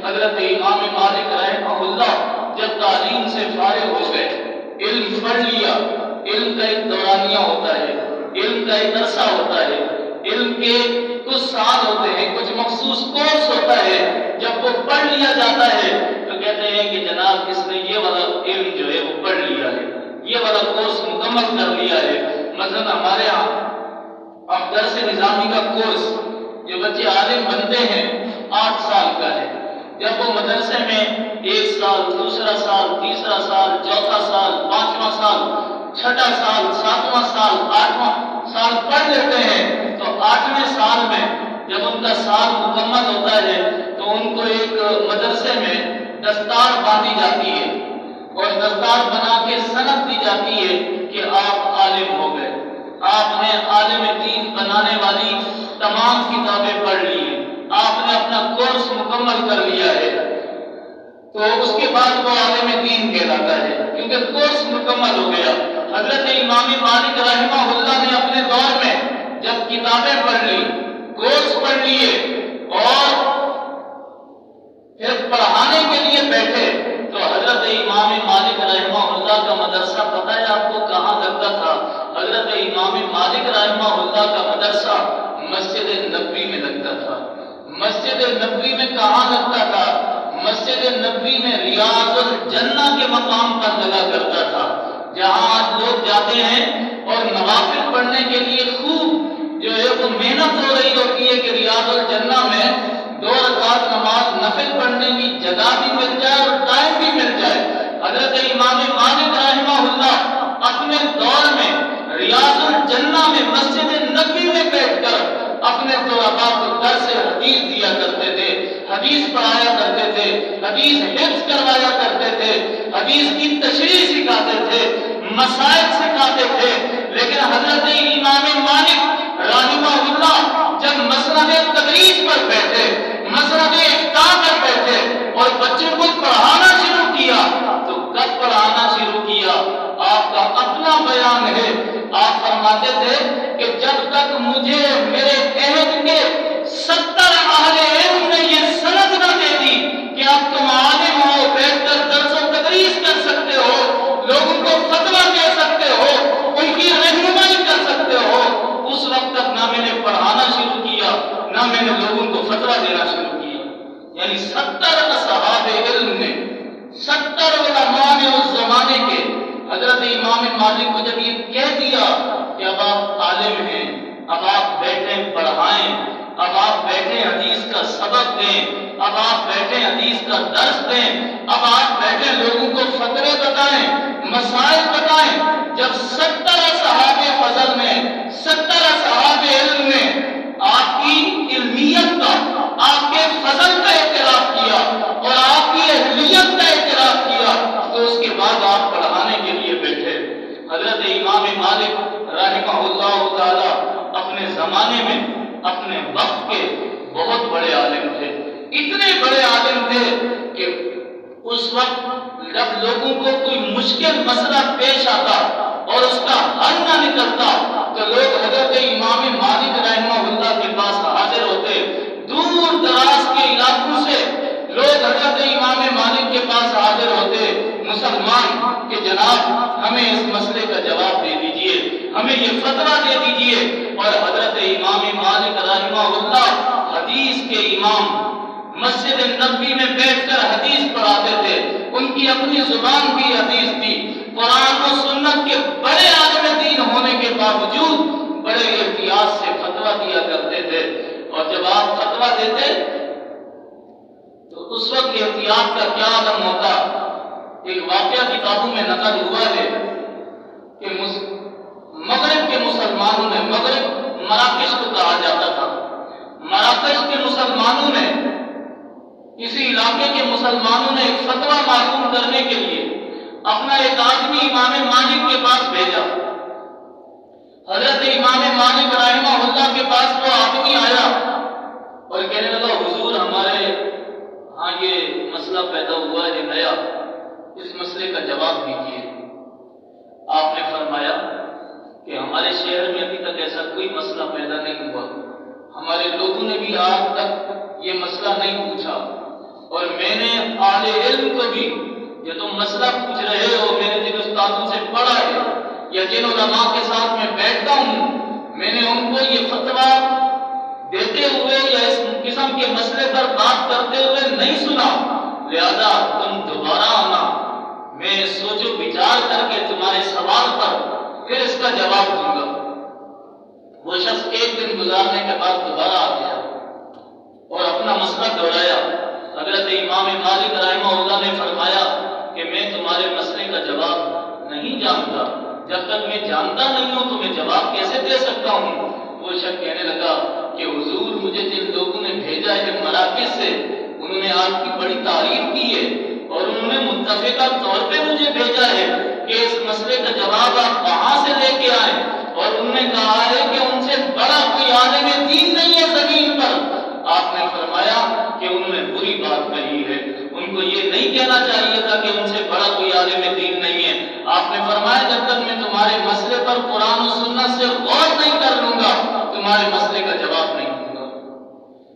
حضرت امام مالک رحمہ اللہ جب تعلیم سے فارغ ہو گئے، علم پڑھ لیا، علم کا ایک دورانیہ ہوتا ہے، علم کا ایک عرصہ ہوتا ہے، علم کے کچھ سال ہوتے ہیں، کچھ مخصوص کورس ہوتا ہے، جب وہ پڑھ لیا جاتا ہے تو کہتے ہیں کہ جناب اس نے یہ والا علم جو ہے وہ پڑھ لیا ہے، یہ والا کورس مکمل کر لیا ہے۔ مثلا ہمارے ہاں اب درس نظامی کا کورس جو بچے عالم بنتے ہیں 8 سال کا ہے۔ جب وہ مدرسے میں 1 سال، دوسرا سال، تیسرا سال، چوتھا سال، 5واں سال، 6واں سال، 7واں سال، 8واں سال پڑھ لیتے ہیں تو 8ویں سال میں جب ان کا سال مکمل ہوتا ہے تو ان کو ایک مدرسے میں دستار باندھی جاتی ہے اور دستار بنا کے سند دی جاتی ہے کہ آپ عالم ہو گئے، آپ نے عالم دین بنانے والی تمام کتابیں پڑھ لی ہیں، آپ نے اپنا کورس مکمل کر لیا ہے، تو اس کے بعد وہ عالم دین کہلاتا ہے کیونکہ کورس مکمل ہو گیا۔ حضرت امام مالک رحمہ اللہ نے اپنے دور میں جب کتابیں پڑھ لی، کورس پڑھ لیے اور پھر پڑھانے کے لیے بیٹھے تو حضرت امام مالک رحمہ اللہ کا مدرسہ پتہ ہے آپ کو کہاں لگتا تھا؟ حضرت امام مالک رحمہ اللہ کا مدرسہ مسجد نبوی میں لگتا تھا۔ مسجد نبوی میں کہاں لگتا تھا؟ مسجد نبوی میں ریاض الجنہ کے مقام پر لگا کرتا تھا، جہاں آج لوگ جاتے ہیں اور نوافل پڑھنے کے لیے خوب جو ہے وہ محنت ہو رہی ہوتی ہے کہ ریاض الجنہ میں 2 رکعت نماز نفل پڑھنے کی جگہ بھی مل جائے اور ٹائم بھی مل جائے۔ حضرت امام مالک رحمہ اللہ اپنے دور میں ریاض الجنہ میں مسجد نبوی میں بیٹھ کر اپنے طلباء کو درس حدیث دیا کرتے تھے، حدیث پڑھایا کرتے تھے، حدیث حفظ کروایا کرتے تھے، حدیث کی تشریح سکھاتے تھے، مسائل سکھاتے تھے۔ لیکن حضرت امام مالک رحمہ اللہ جب مسند تدریس پر بیٹھے، مسند افتاء پر بیٹھے اور بچوں کو پڑھانا شروع کیا تو کب پڑھانا شروع کیا؟ آپ کا اپنا بیان ہے، آپ فرماتے تھے کہ جب تک مجھے میرے عہد کے 70 اہل علم نے یہ سند نہ دے دی کہ اب تم عالم ہو، بیٹھ کر درس و تدریس کر سکتے ہو، لوگوں کو فتویٰ دے سکتے ہو، ان کی رہنمائی کر سکتے ہو، اس وقت تک نہ میں نے پڑھانا شروع کیا نہ میں نے لوگوں کو فتویٰ دینا شروع کیا۔ یعنی 70 اصحاب علم نے، 70 علماء نے اس زمانے کے حضرت امام مالک کو جب یہ کہہ دیا کہ اب آپ عالم ہیں، اب آپ بیٹھیں پڑھائیں، اب آپ بیٹھیں حدیث کا سبق دیں، اب آپ بیٹھیں حدیث کا درس دیں، اب آپ بیٹھیں لوگوں کو فتوے بتائیں، مسائل بتائیں۔ جب 70 اصحاب فضل نے، 70 اصحاب علم نے آپ کی علمیت کا، آپ کے فضل کا اعتراف کیا اور آپ کی اہلیت کا اعتراف کیا تو اس کے بعد آپ پڑھانے کے لیے بیٹھے۔ حضرت امام مالک رحمہ اللہ تعالی اپنے زمانے میں اپنے وقت کے بہت بڑے عالم تھے، اتنے بڑے عالم تھے کہ اس وقت جب لوگوں کو کوئی مشکل مسئلہ پیش آتا اور اس کا حل نہ نکلتا تو لوگ حضرت امام مالک رحمہ اللہ کے پاس حاضر ہوتے، دور دراز کے علاقوں سے لوگ حضرت امام مالک کے پاس حاضر ہوتے، مسلمان کہ جناب ہمیں اس مسئلے کا جواب دے دیجئے، ہمیں یہ فتویٰ دے دیجئے۔ اور حضرت امام مالک رحمہ اللہ حدیث کے امام مسجد نبوی میں بیٹھ کر حدیث پڑھاتے تھے، ان کی اپنی زبان بھی حدیث تھی، قرآن و سنت کے بڑے عالم دین ہونے کے باوجود بڑے احتیاط سے فتویٰ دیا کرتے تھے۔ اور جب آپ فتویٰ دیتے تو اس وقت احتیاط کا کیا عالم ہوتا؟ ایک واقعہ کتابوں میں نقل ہوا ہے کہ مغرب کے مسلمانوں نے، مغرب مراکش کو کہا جاتا تھا، مراکش کے مسلمانوں نے، کسی علاقے کے مسلمانوں نے ایک فتویٰ معلوم کرنے کے لیے اپنا ایک آدمی امام مالک کے پاس بھیجا۔ حضرت امام مالک رحمہ اللہ کے پاس وہ آدمی آیا اور کہنے لگا حضور ہمارے ہاں یہ مسئلہ پیدا ہوا ہے نیا، اس مسئلے کا جواب دیجیے۔ آپ نے فرمایا کہ ہمارے شہر میں ابھی تک ایسا کوئی مسئلہ پیدا نہیں ہوا، ہمارے لوگوں نے بھی آج تک یہ مسئلہ نہیں پوچھا، اور کہ تم مسئلہ پوچھ رہے ہو، میں نے جن استادوں سے پڑھا ہے یا جن علماء کے ساتھ میں بیٹھتا ہوں، میں نے ان کو یہ فتویٰ دیتے ہوئے یا اس قسم کے مسئلے پر بات کرتے ہوئے نہیں سنا، لہذا تم دوبارہ آنا، میں سوچو بچار کر کے تمہارے سوال پر پھر اس کا جواب دوں گا۔ وہ شخص ایک دن گزارنے کے بعد دوبارہ آ گیا اور اپنا مسئلہ دہرایا۔ حضرت امام مالک رحمہ اللہ نے فرمایا کہ میں تمہارے مسئلے کا جواب نہیں جانتا، جب تک میں جانتا نہیں ہوں تو میں جواب کیسے دے سکتا ہوں؟ وہ شخص کہنے لگا کہ حضور مجھے جن لوگوں نے بھیجا ہے مراکز سے، انہوں نے آپ کی بڑی تعریف کی ہے اور انہوں نے متفقہ طور پہ مجھے بھیجا ہے کہ اس مسئلے کا جواب آپ وہاں سے لے کے آئیں، اور انہوں نے کہا ہے کہ ان سے بڑا کوئی عالم دین نہیں ہے زمین پر۔ آپ نے فرمایا کہ انہوں نے بری بات کہی ہے، ان کو یہ نہیں کہنا چاہیے تھا کہ ان سے بڑا کوئی عالم دین نہیں ہے۔ آپ نے فرمایا جب تک میں تمہارے مسئلے پر قرآن و سنت سے غور نہیں کر لوں گا تمہارے مسئلے کا جواب نہیں دوں گا۔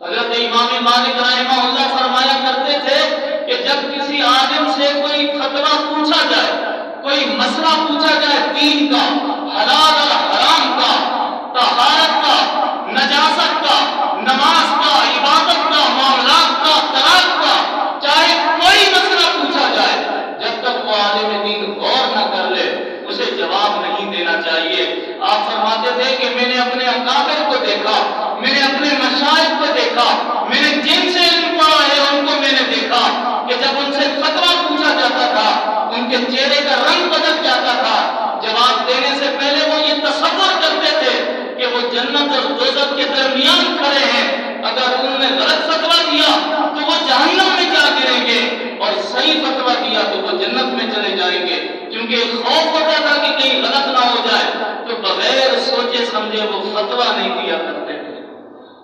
حضرت امام مالک رحمہ اللہ فرمایا کرتے تھے کہ جب کسی عالم سے کوئی فتویٰ پوچھا جائے، کوئی مسئلہ پوچھا جائے دین کا، حلال اور حرام کا، طہارت کا، نجاست کا، نماز کا، عبادت کا، معاملات کا، طلاق کا، چاہے کوئی مسئلہ پوچھا جائے، جب تک وہ عالم دین غور نہ کر لے اسے جواب نہیں دینا چاہیے۔ آپ فرماتے تھے کہ میں نے اپنے اکابر کو دیکھا، میں نے اپنے مشائخ کو دیکھا، میں نے جن سے علم پڑھا ہے ان کو میں نے دیکھا کہ جب ان سے فتویٰ پوچھا جاتا تھا ان کے چہرے کا رنگ بدل جاتا تھا۔ جواب دینے سے پہلے وہ یہ تصور کرتے تھے کہ وہ جنت اور دوزخ کے درمیان کھڑے ہیں، اگر انہوں نے غلط فتویٰ دیا تو وہ جہنم میں جا گریں گے اور صحیح فتویٰ دیا تو وہ جنت میں چلے جائیں گے، کیونکہ خوف ہوتا تھا کہ کہیں غلط نہ ہو جائے، تو بغیر سوچے سمجھے وہ فتویٰ نہیں دیا کرتے تھے۔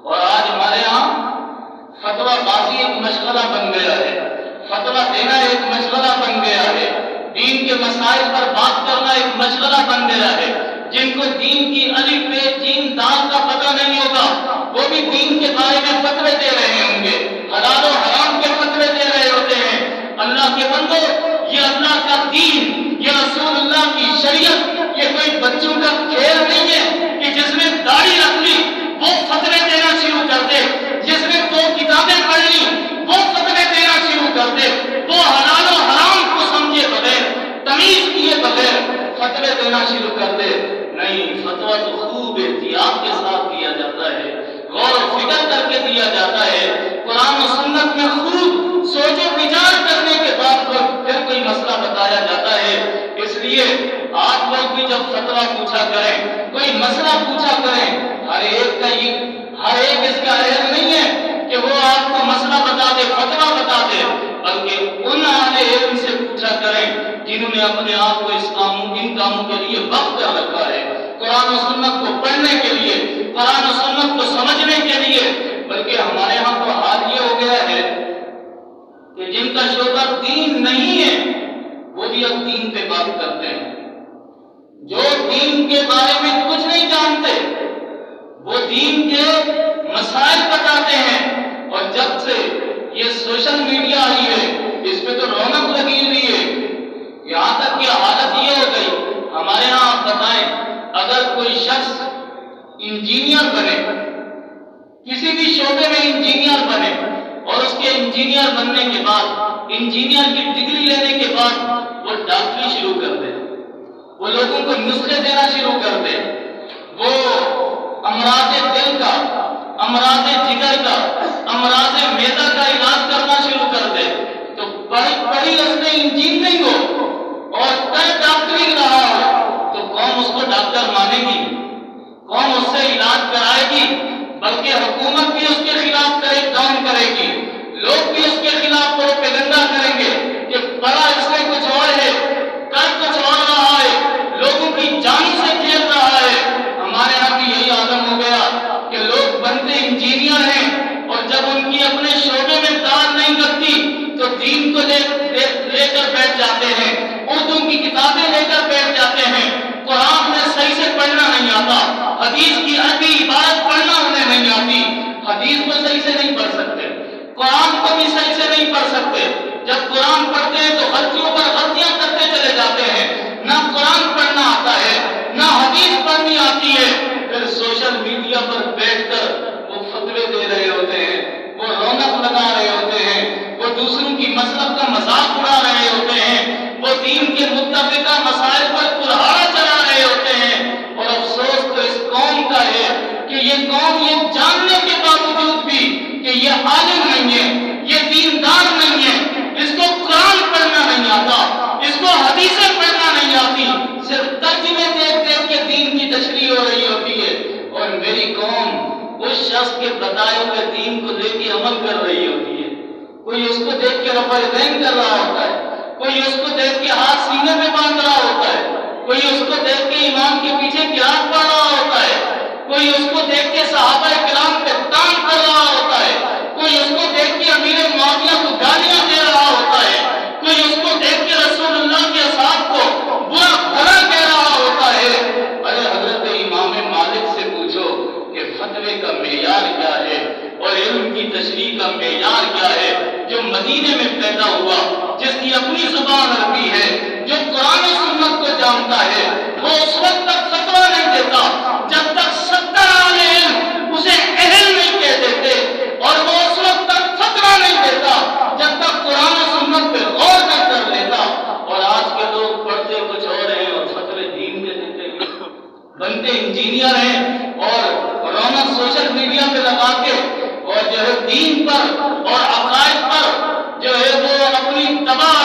اور آج ہمارے ہاں فتویٰ بازی ایک مشغلہ بن گیا ہے، فتویٰ دینا ایک مشغلہ بن گیا ہے، دین کے مسائل پر بات کرنا ایک مشغلہ بن گیا ہے۔ جن کو دین کی الف بے جیم دال کا پتہ نہیں ہوگا وہ بھی دین کے بارے میں فتوے دے رہے ہوں گے، حلال و حرام کے فتوے دے رہے ہوتے ہیں۔ اللہ کے بندو، یہ اللہ کا دین، یہ رسول اللہ کی شریعت، یہ کوئی بچوں کا کھیل نہیں ہے کہ جس نے داڑھی رکھ لی وہ فتوے دینا شروع کر دے، جس نے 2 کتابیں پڑھ لی وہ فتوے دینا شروع کر دے، وہ حلال و حرام کو سمجھے بغیر، تمیز کیے بغیر فتوے دینا شروع کر دے۔ نہیں، فتویٰ تو خوب احتیاط کے ساتھ دیا جاتا ہے، غور و فکر کر کے دیا جاتا ہے، قرآن و سنت میں خوب سوچ و وچار کرنے کے بعد پھر کوئی مسئلہ بتایا جاتا ہے۔ اس لیے آپ لوگ بھی جب فتویٰ پوچھا کریں، کوئی مسئلہ پوچھا کریں، ہر ایک اس کا اہل نہیں ہے کہ وہ آپ کو مسئلہ بتا دے، فتویٰ بتا دے، بلکہ ان اہل علم سے پوچھا کریں جنہوں نے اپنے آپ کو ان کاموں کے لیے وقت کر رکھا ہے، قرآن و سنت کو پڑھنے کے لیے، قرآن و سنت کو سمجھنے کے لیے۔ بلکہ ہمارے ہاں تو حال یہ ہو گیا ہے کہ جن کا شعبہ دین نہیں ہے وہ بھی اب دین پہ بات کرتے ہیں، جو دین کے بارے میں کچھ نہیں جانتے وہ دین کے مسائل بتاتے ہیں۔ اور جب سے یہ سوشل میڈیا آئی ہے اس پہ تو رونق لگی ہوئی ہے، یہاں تک کہ حالت یہ ہو گئی، ہمارے ہاں آپ بتائیں اگر کوئی شخص انجینئر بنے، کسی بھی شعبے میں انجینئر بنے، اور اس کے انجینئر بننے کے بعد، انجینئر کی ڈگری لینے کے بعد وہ ڈاکٹری شروع کر دے، وہ لوگوں کو نسخے دینا شروع کر دے، وہ امراض دل کا، امراض جگر کا، امراض معدہ کا علاج کرنا شروع کر دے، تو پڑھی اس نے انجینئرنگ ہو اور ڈاکٹری رہا ہو تو قوم اس کو ڈاکٹر مانے گی، قوم اس سے علاج کرائے گی، بلکہ حکومت بھی اس کے خلاف ڈاؤن کرے گی، لوگ بھی اس کے خلاف پروپیگنڈا کریں گے کہ بڑا اس میں کچھ اور ہے، کر کچھ اور رہا ہے، لوگوں کی جان سے کھیل رہا ہے۔ ہمارے یہاں بھی یہی عالم ہو گیا کہ لوگ بنتے انجینئر ہیں اور جب ان کی اپنے شعبے میں داد نہیں لگتی تو دین کو لے کر بیٹھ جاتے ہیں، اردو کی کتابیں لے کر بیٹھ جاتے ہیں، قرآن میں صحیح سے پڑھنا نہیں آتا، حدیث کی عربی عبارت پڑھنا انہیں نہیں آتی، حدیث کو صحیح سے نہیں پڑھ سکتے، قرآن کو بھی صحیح سے نہیں پڑھ سکتے، جب قرآن پڑھتے ہیں تو غلطیوں پر دیکھ کے رفع یدین کر رہا ہوتا ہے، کوئی اس کو دیکھ کے ہاتھ سینے میں باندھ رہا ہوتا ہے، کوئی اس کو دیکھ کے امام کے پیچھے قرات پڑھ رہا ہوتا ہے، کوئی اس کو دیکھ کے صحابہ کرام پہ تان کر رہا ہوتا ہے، کوئی اس کو دیکھ کے امیر معاویہ کو گالیاں دے رہا ہوتا ہے، کوئی اس کو دیکھ کے رسول اللہ کے اصحاب کو برا بھلا کہہ رہا ہوتا ہے۔ ارے حضرت امام مالک سے پوچھو کہ فتوے کا معیار کیا ہے اور علم کی تشریح کا معیار کیا ہے، جو مدینے میں پیدا ہوا، جس کی اپنی زبان عربی ہے، جو قرآن و سنت کو جانتا ہے، وہ اس وقت تک فتویٰ نہیں دیتا جب تک 70 اہل علم اسے اہل نہیں کہہ دیتے، اور وہ اس وقت تک فتویٰ نہیں دیتا جب تک قرآن و سنت پہ غور نہ کر لیتا۔ اور آج کے لوگ پڑھتے کچھ اور ہیں اور فتوے دین کے دیتے ہیں، بنتے انجینئر ہیں اور رونق سوشل میڈیا پہ لگا کے اور جو ہے دین پر اور عقائد پر جو ہے وہ اپنی تباہ